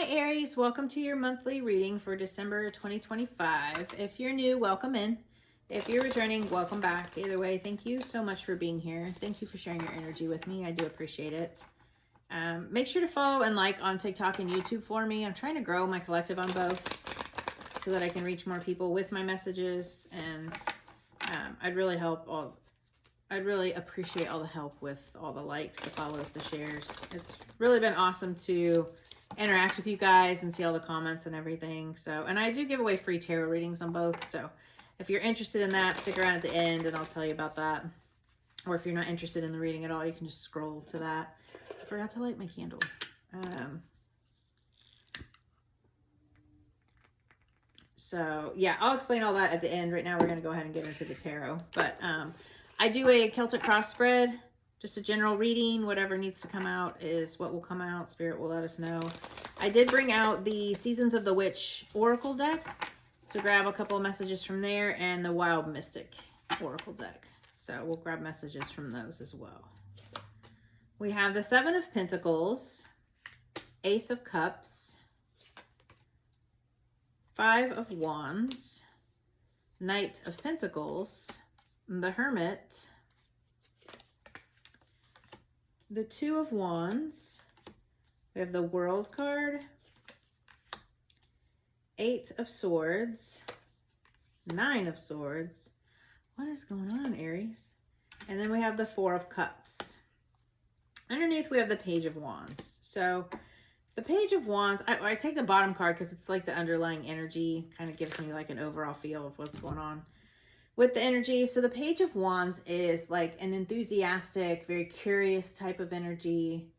Hi Aries, welcome to your monthly reading for December 2025. If you're new, welcome in. If you're returning, welcome back. Either way, thank you so much for being here. Thank you for sharing your energy with me. I do appreciate it. Make sure to follow and like on TikTok and YouTube for me. I'm trying to grow my collective on both so that I can reach more people with my messages, and I'd really appreciate all the help with all the likes, the follows, the shares. It's really been awesome to interact with you guys and see all the comments and everything. So, and I do give away free tarot readings on both. So if you're interested in that, stick around at the end and I'll tell you about that. Or if you're not interested in the reading at all, you can just scroll to that. I forgot to light my candle. So yeah, I'll explain all that at the end. Right now, we're going to go ahead and get into the tarot. But I do a Celtic cross spread, just a general reading. Whatever needs to come out is what will come out. Spirit will let us know. I did bring out the Seasons of the Witch Oracle deck. So grab a couple of messages from there, and the Wild Mystic Oracle deck. So we'll grab messages from those as well. We have the Seven of Pentacles, Ace of Cups, Five of Wands, Knight of Pentacles, the Hermit, the Two of Wands, we have the World card, Eight of Swords, Nine of Swords. What is going on, Aries? And then we have the Four of Cups. Underneath, we have the Page of Wands. So the Page of Wands, I take the bottom card because it's like the underlying energy, kind of gives me like an overall feel of what's going on with the energy. So the Page of Wands is like an enthusiastic, very curious type of energy.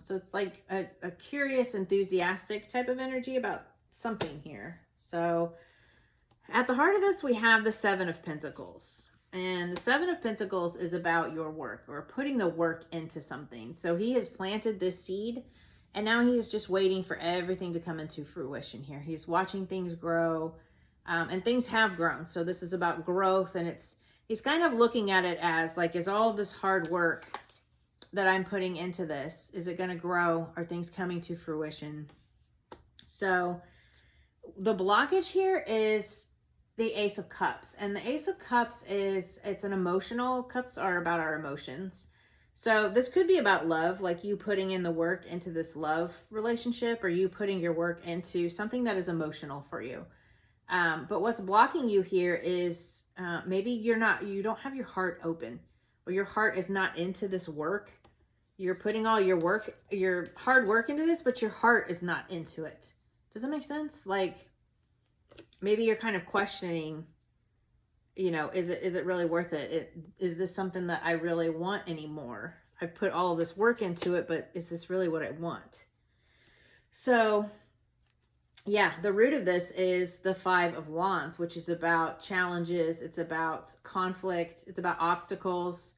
So it's like a curious, enthusiastic type of energy about something here. So at the heart of this, we have the Seven of Pentacles. And the Seven of Pentacles is about your work, or putting the work into something. So he has planted this seed, and now he is just waiting for everything to come into fruition here. He's watching things grow. And things have grown. So this is about growth, and he's kind of looking at it as like, is all of this hard work that I'm putting into this, is it going to grow? Are things coming to fruition? So the blockage here is the Ace of Cups, and the Ace of Cups it's an emotional, cups are about our emotions. So this could be about love, like you putting in the work into this love relationship, or you putting your work into something that is emotional for you. But what's blocking you here is maybe you don't have your heart open, or your heart is not into this work. You're putting all your hard work into this, but your heart is not into it. Does that make sense? Like maybe you're kind of questioning, is it really worth it? Is this something that I really want anymore? I've put all of this work into it, but is this really what I want? So yeah, the root of this is the Five of Wands, which is about challenges. It's about conflict. It's about obstacles.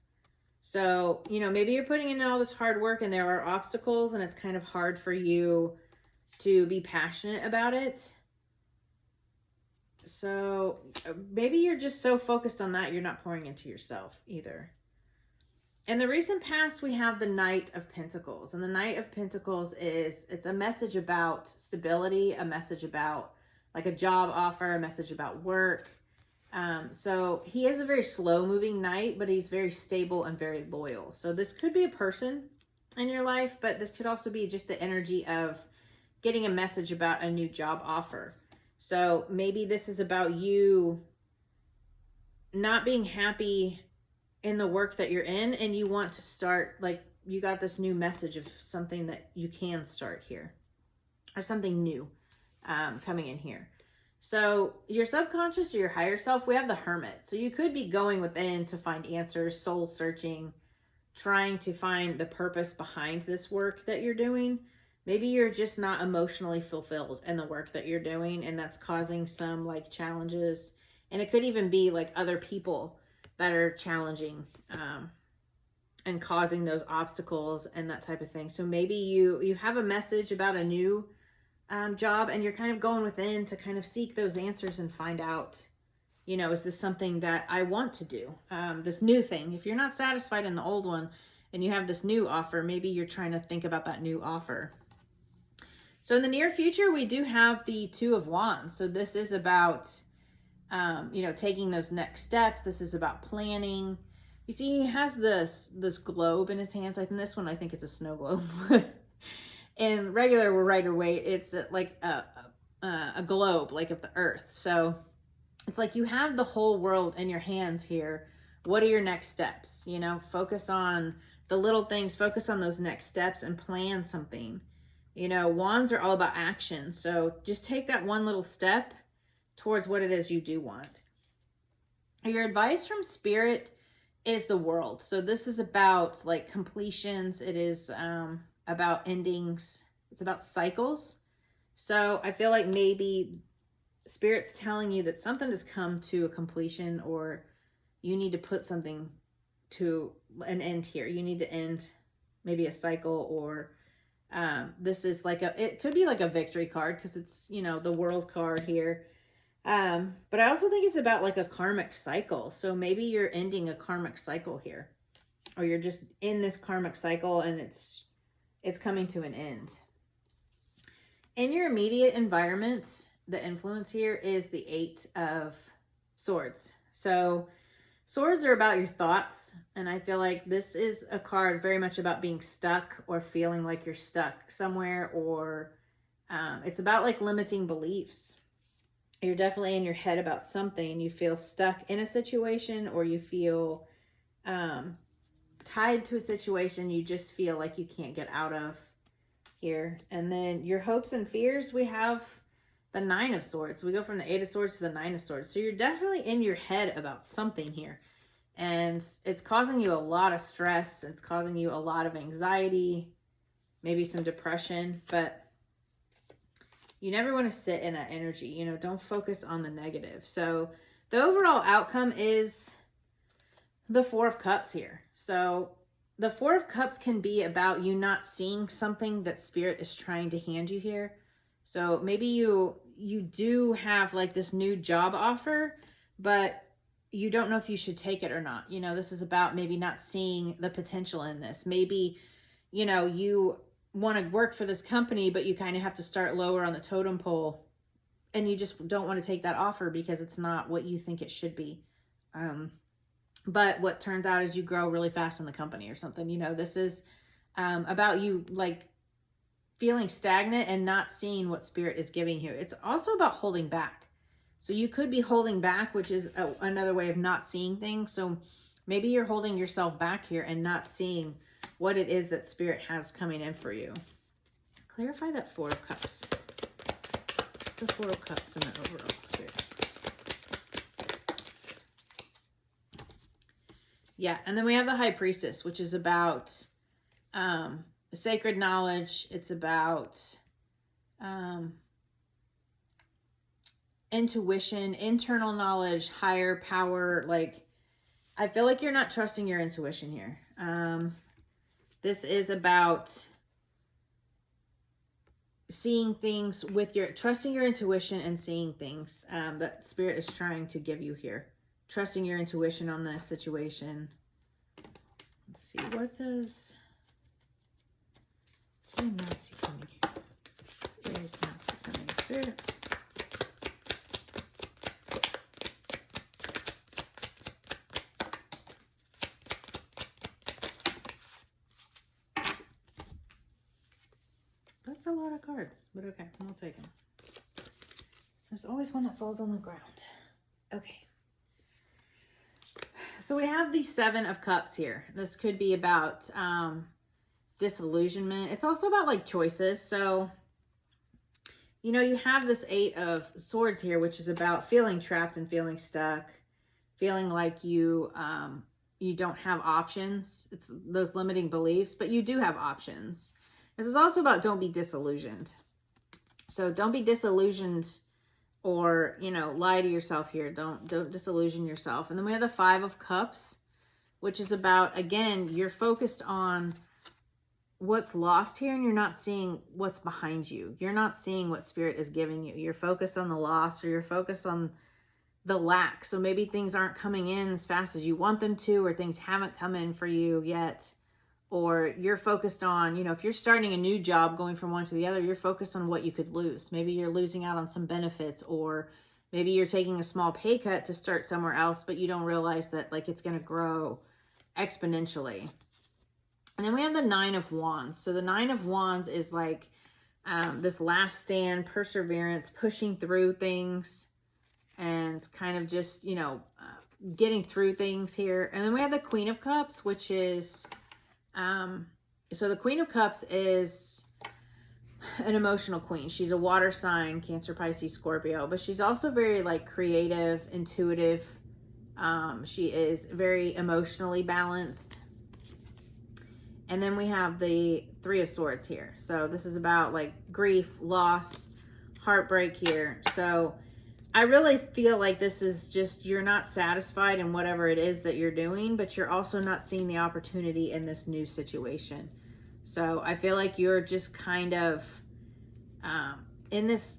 So, maybe you're putting in all this hard work and there are obstacles, and it's kind of hard for you to be passionate about it. So maybe you're just so focused on that, you're not pouring into yourself either. In the recent past, we have the Knight of Pentacles. And the Knight of Pentacles it's a message about stability, a message about like a job offer, a message about work. So he is a very slow moving knight, but he's very stable and very loyal. So this could be a person in your life, but this could also be just the energy of getting a message about a new job offer. So maybe this is about you not being happy in the work that you're in, and you want to start, like you got this new message of something that you can start here, or something new coming in here. So your subconscious or your higher self, we have the Hermit. So you could be going within to find answers, soul searching, trying to find the purpose behind this work that you're doing. Maybe you're just not emotionally fulfilled in the work that you're doing, and that's causing some like challenges. And it could even be like other people that are challenging and causing those obstacles and that type of thing. So maybe you have a message about a new job, and you're kind of going within to kind of seek those answers and find out, is this something that I want to do? This new thing. If you're not satisfied in the old one and you have this new offer, maybe you're trying to think about that new offer. So in the near future, we do have the Two of Wands. So this is about, you know, taking those next steps. This is about planning. You see, he has this globe in his hands. Like in this one, I think it's a snow globe. In regular Rider-Waite, it's like a globe, like of the earth. So it's like you have the whole world in your hands here. What are your next steps? You know, focus on the little things, focus on those next steps and plan something. You know, wands are all about action. So just take that one little step towards what it is you do want. Your advice from Spirit is the World. So this is about like completions. It is about endings. It's about cycles. So I feel like maybe Spirit's telling you that something has come to a completion, or you need to put something to an end here. You need to end maybe a cycle, or this is like it could be like a victory card because it's, you know, the World card here. But I also think it's about like a karmic cycle. So maybe you're ending a karmic cycle here, or you're just in this karmic cycle and it's coming to an end. In your immediate environment, the influence here is the Eight of Swords. So swords are about your thoughts, and I feel like this is a card very much about being stuck or feeling like you're stuck somewhere, or it's about like limiting beliefs. You're definitely in your head about something. You feel stuck in a situation, or you feel tied to a situation you just feel like you can't get out of here. And then your hopes and fears, we have the Nine of Swords. We go from the Eight of Swords to the Nine of Swords. So you're definitely in your head about something here. And it's causing you a lot of stress. It's causing you a lot of anxiety, maybe some depression, but you never want to sit in that energy. You know, don't focus on the negative. So the overall outcome is the Four of Cups here. So the Four of Cups can be about you not seeing something that Spirit is trying to hand you here. So maybe you do have like this new job offer, but you don't know if you should take it or not. You know, this is about maybe not seeing the potential in this. Maybe, you know, you want to work for this company, but you kind of have to start lower on the totem pole, and you just don't want to take that offer because it's not what you think it should be. But what turns out is you grow really fast in the company or something. You know, this is about you like feeling stagnant and not seeing what Spirit is giving you. It's also about holding back. So you could be holding back, which is another way of not seeing things. So maybe you're holding yourself back here and not seeing what it is that Spirit has coming in for you. Clarify that Four of Cups. What's the Four of Cups in the overall Spirit? Yeah, and then we have the High Priestess, which is about sacred knowledge. It's about intuition, internal knowledge, higher power. Like, I feel like you're not trusting your intuition here. This is about seeing things with trusting your intuition and seeing things that Spirit is trying to give you here. Trusting your intuition on this situation. Let's see, what does Nancy coming? Aries Nancy coming, Spirit. That's a lot of cards, but okay, I'll take them. There's always one that falls on the ground. Okay. So we have the Seven of Cups here. This could be about disillusionment. It's also about like choices. So, you know, you have this Eight of Swords here, which is about feeling trapped and feeling stuck, feeling like you don't have options. It's those limiting beliefs, but you do have options. This is also about don't be disillusioned. So don't be disillusioned, or, you know, lie to yourself here. Don't disillusion yourself. And then we have the Five of Cups, which is about, again, you're focused on what's lost here and you're not seeing what's behind you. You're not seeing what Spirit is giving you. You're focused on the loss, or you're focused on the lack. So maybe things aren't coming in as fast as you want them to, or things haven't come in for you yet. or you're focused on, you know, if you're starting a new job, going from one to the other, you're focused on what you could lose. Maybe you're losing out on some benefits, or maybe you're taking a small pay cut to start somewhere else, but you don't realize that like it's going to grow exponentially. And then we have the 9 of Wands. So the 9 of Wands is like this last stand, perseverance, pushing through things, and kind of just, you know, getting through things here. And then we have the Queen of Cups, which is, so the Queen of Cups is an emotional queen. She's a water sign, Cancer, Pisces, Scorpio, but she's also very like creative, intuitive. She is very emotionally balanced. And then we have the 3 of Swords here. So this is about like grief, loss, heartbreak here. So I really feel like this is just, you're not satisfied in whatever it is that you're doing, but you're also not seeing the opportunity in this new situation. So I feel like you're just kind of in this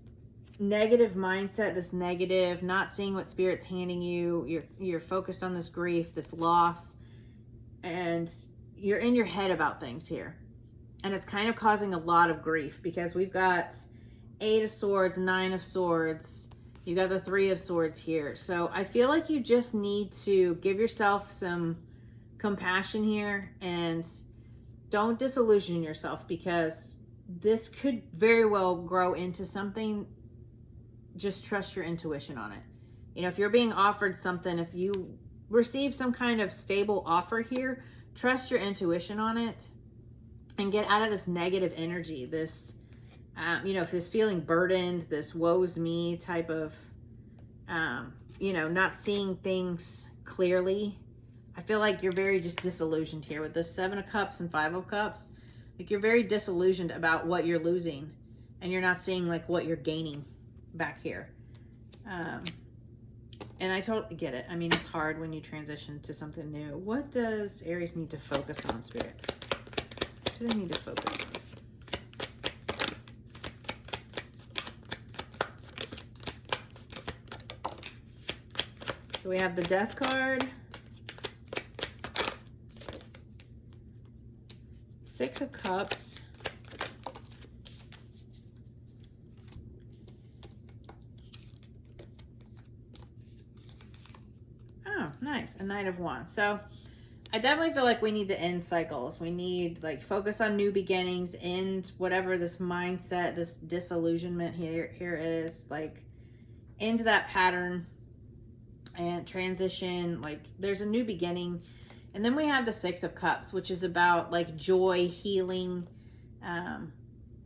negative mindset, this negative, not seeing what Spirit's handing you. You're focused on this grief, this loss, and you're in your head about things here. And it's kind of causing a lot of grief because we've got 8 of Swords, 9 of Swords. You got the 3 of Swords here. So I feel like you just need to give yourself some compassion here and don't disillusion yourself, because this could very well grow into something. Just trust your intuition on it. You know, if you're being offered something, if you receive some kind of stable offer here, trust your intuition on it and get out of this negative energy, this you know, if this feeling burdened, this woe's me type of, you know, not seeing things clearly. I feel like you're very just disillusioned here with the 7 of Cups and 5 of Cups. Like you're very disillusioned about what you're losing, and you're not seeing like what you're gaining back here. And I totally get it. I mean, it's hard when you transition to something new. What does Aries need to focus on, Spirit? What do they need to focus on? So we have the Death card, 6 of Cups, oh, nice, a Knight of Wands. So I definitely feel like we need to end cycles. We need like focus on new beginnings, end whatever this mindset, this disillusionment here is, like end that pattern and transition. Like there's a new beginning. And then we have the 6 of Cups, which is about like joy, healing.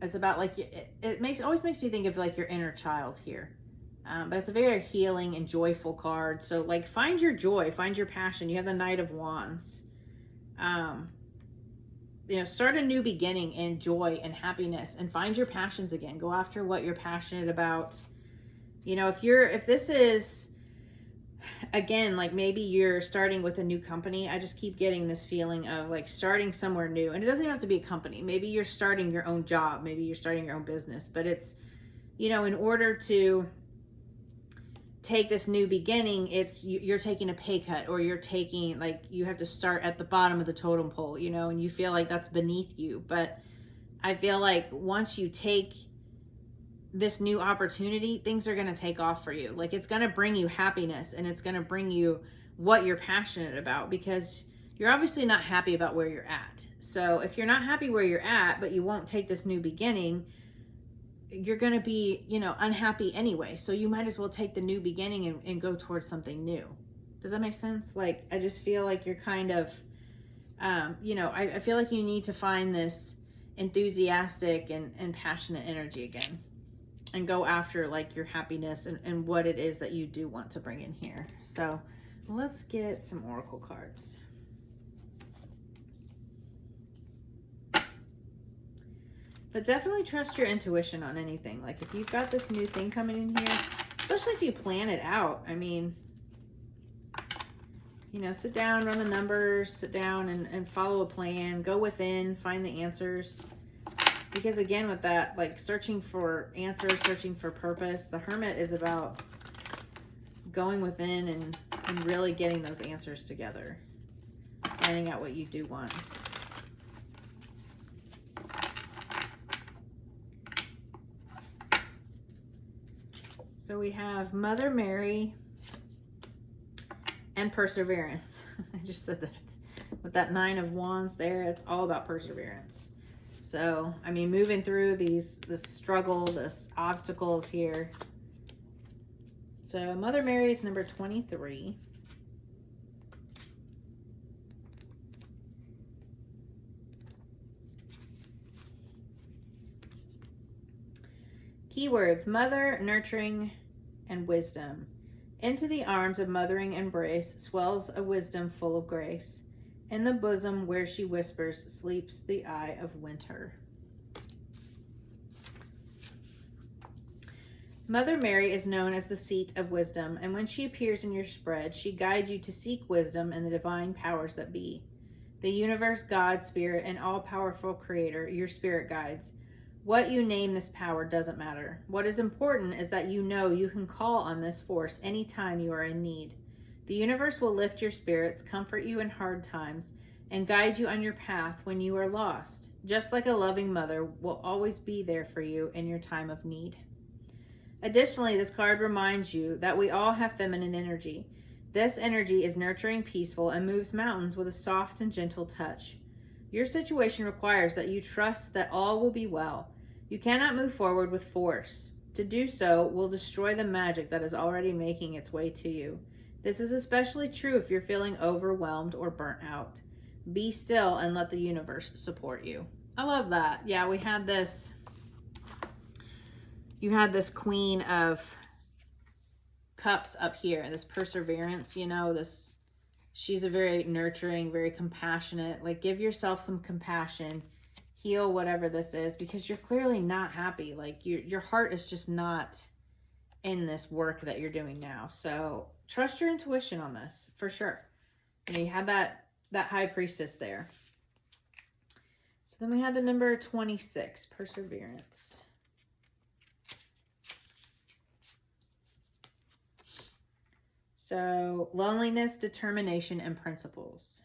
It's about like, it always makes me think of like your inner child here. But it's a very healing and joyful card. So like find your joy, find your passion. You have the Knight of Wands. You know, start a new beginning in joy and happiness, and find your passions again. Go after what you're passionate about. You know, if this is, again, like maybe you're starting with a new company. I just keep getting this feeling of like starting somewhere new, and it doesn't even have to be a company. Maybe you're starting your own job, maybe you're starting your own business, but it's, you know, in order to take this new beginning, it's you're taking a pay cut, or you're taking, like, you have to start at the bottom of the totem pole, you know, and you feel like that's beneath you. But I feel like once you take this new opportunity, things are going to take off for you. Like it's going to bring you happiness, and it's going to bring you what you're passionate about, because you're obviously not happy about where you're at. So if you're not happy where you're at, but you won't take this new beginning, you're going to be, you know, unhappy anyway. So you might as well take the new beginning and go towards something new. Does that make sense? Like, I just feel like you're kind of, you know, I feel like you need to find this enthusiastic and passionate energy again, and go after like your happiness and what it is that you do want to bring in here. So let's get some oracle cards. But definitely trust your intuition on anything. Like if you've got this new thing coming in here, especially if you plan it out, I mean, you know, sit down, run the numbers, sit down and follow a plan, go within, find the answers. Because again, with that, like searching for answers, searching for purpose, the Hermit is about going within and really getting those answers together, finding out what you do want. So we have Mother Mary and perseverance. I just said that with that 9 of Wands there, it's all about perseverance. So, I mean, moving through this struggle, this obstacles here. So Mother Mary is number 23. Keywords: mother, nurturing, and wisdom. Into the arms of mothering embrace swells a wisdom full of grace. In the bosom where she whispers sleeps the eye of winter. Mother Mary is known as the seat of wisdom, and when she appears in your spread, she guides you to seek wisdom and the divine powers that be. The universe, God, spirit, and all-powerful creator, your spirit guides. What you name this power doesn't matter. What is important is that you know you can call on this force anytime you are in need. The universe will lift your spirits, comfort you in hard times, and guide you on your path when you are lost, just like a loving mother will always be there for you in your time of need. Additionally, this card reminds you that we all have feminine energy. This energy is nurturing, peaceful, and moves mountains with a soft and gentle touch. Your situation requires that you trust that all will be well. You cannot move forward with force. To do so will destroy the magic that is already making its way to you. This is especially true if you're feeling overwhelmed or burnt out. Be still and let the universe support you. I love that. Yeah, we had this. You had this Queen of Cups up here, this perseverance, you know, this, she's a very nurturing, very compassionate, like give yourself some compassion, heal whatever this is, because you're clearly not happy. Like your heart is just not in this work that you're doing now. So trust your intuition on this for sure. You know, you had that High Priestess there. So then we had the number 26, perseverance. So, loneliness, determination, and principles.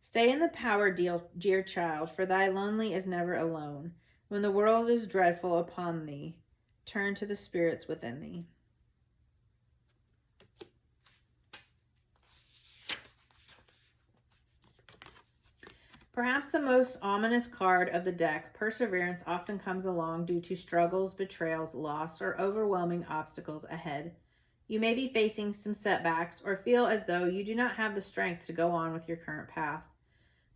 Stay in the power, dear child, for thy lonely is never alone. When the world is dreadful upon thee, turn to the spirits within thee. Perhaps the most ominous card of the deck, perseverance often comes along due to struggles, betrayals, loss, or overwhelming obstacles ahead. You may be facing some setbacks or feel as though you do not have the strength to go on with your current path.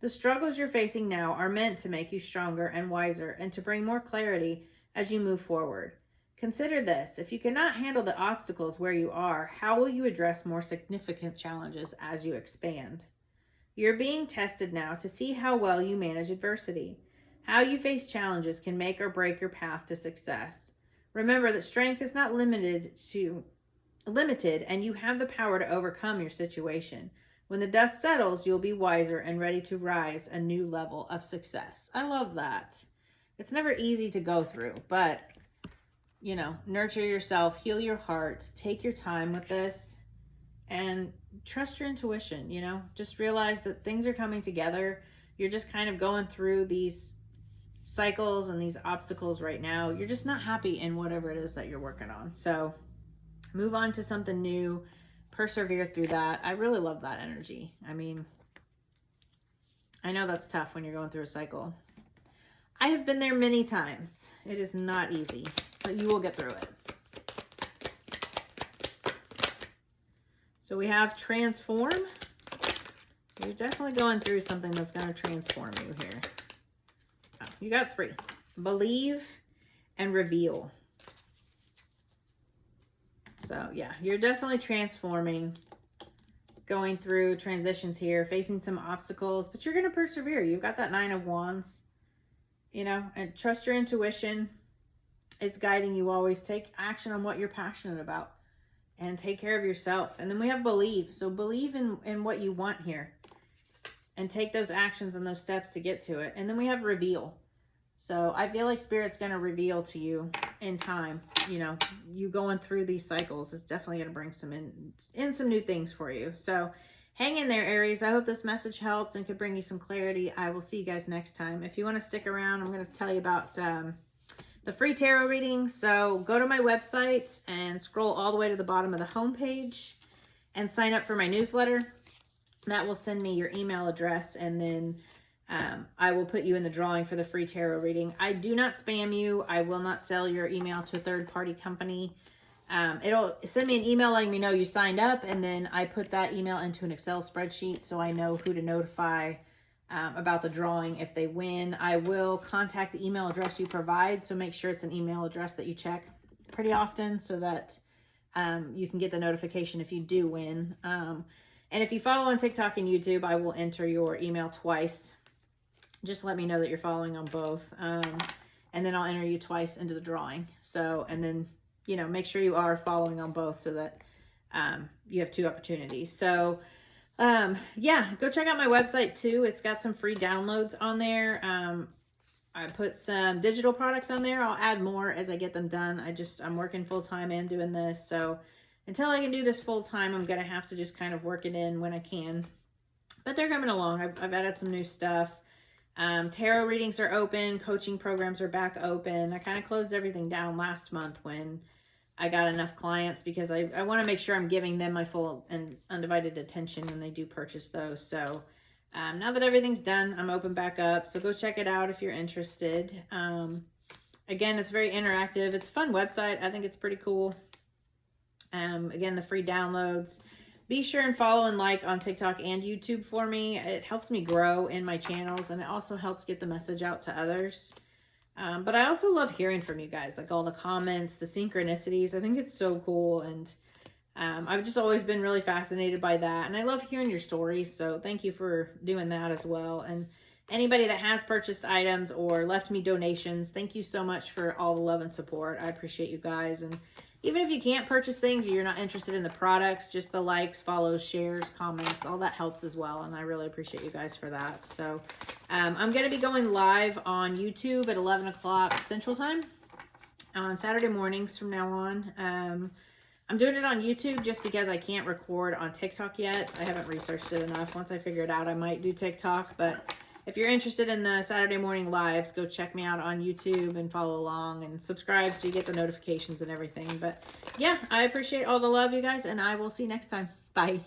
The struggles you're facing now are meant to make you stronger and wiser and to bring more clarity as you move forward. Consider this: if you cannot handle the obstacles where you are, how will you address more significant challenges as you expand? You're being tested now to see how well you manage adversity. How you face challenges can make or break your path to success. Remember that strength is not limited, and you have the power to overcome your situation. When the dust settles, you'll be wiser and ready to rise a new level of success. I love that. It's never easy to go through, but, you know, nurture yourself, heal your heart, take your time with this, and trust your intuition, you know. Just realize that things are coming together. You're just kind of going through these cycles and these obstacles right now. You're just not happy in whatever it is that you're working on. So move on to something new, persevere through that. I really love that energy. I mean, I know that's tough when you're going through a cycle. I have been there many times. It is not easy, but you will get through it. So we have transform. You're definitely going through something that's going to transform you here. Oh, you got 3. Believe and reveal. So yeah, you're definitely transforming, going through transitions here, facing some obstacles, but you're going to persevere. You've got that 9 of Wands, you know, and trust your intuition. It's guiding you always. Take action on what you're passionate about and take care of yourself. And then we have believe. So believe in what you want here and take those actions and those steps to get to it. And then we have reveal. So I feel like Spirit's going to reveal to you in time. You know, you going through these cycles is definitely going to bring some in some new things for you. So hang in there, Aries. I hope this message helped and could bring you some clarity. I will see you guys next time. If you want to stick around, I'm going to tell you about the free tarot reading. So go to my website and scroll all the way to the bottom of the homepage and sign up for my newsletter. That will send me your email address, and then I will put you in the drawing for the free tarot reading. I do not spam you. I will not sell your email to a third-party company. It'll send me an email letting me know you signed up, and then I put that email into an Excel spreadsheet so I know who to notify about the drawing if they win. I will contact the email address you provide, so make sure it's an email address that you check pretty often so that you can get the notification if you do win. And if you follow on TikTok and YouTube, I will enter your email twice. Just let me know that you're following on both. And then I'll enter you twice into the drawing. So, and then, you know, make sure you are following on both so that you have 2 opportunities. So, yeah, go check out my website too. It's got some free downloads on there. I put some digital products on there. I'll add more as I get them done. I'm working full time and doing this. So until I can do this full time, I'm going to have to just kind of work it in when I can. But they're coming along. I've added some new stuff. Tarot readings are open. Coaching programs are back open. I kind of closed everything down last month when I got enough clients, because I want to make sure I'm giving them my full and undivided attention when they do purchase those. So now that everything's done, I'm open back up. So go check it out if you're interested. Again, it's very interactive. It's a fun website. I think it's pretty cool. Again, the free downloads. Be sure and follow and like on TikTok and YouTube for me. It helps me grow in my channels, and it also helps get the message out to others. But I also love hearing from you guys, like all the comments, the synchronicities. I think it's so cool, and I've just always been really fascinated by that, and I love hearing your stories, so thank you for doing that as well. And anybody that has purchased items or left me donations, thank you so much for all the love and support. I appreciate you guys. And even if you can't purchase things or you're not interested in the products, just the likes, follows, shares, comments, all that helps as well. And I really appreciate you guys for that. So I'm going to be going live on YouTube at 11 o'clock Central Time on Saturday mornings from now on. I'm doing it on YouTube just because I can't record on TikTok yet. I haven't researched it enough. Once I figure it out, I might do TikTok. But if you're interested in the Saturday morning lives, go check me out on YouTube and follow along and subscribe so you get the notifications and everything. But yeah, I appreciate all the love, you guys, and I will see you next time. Bye.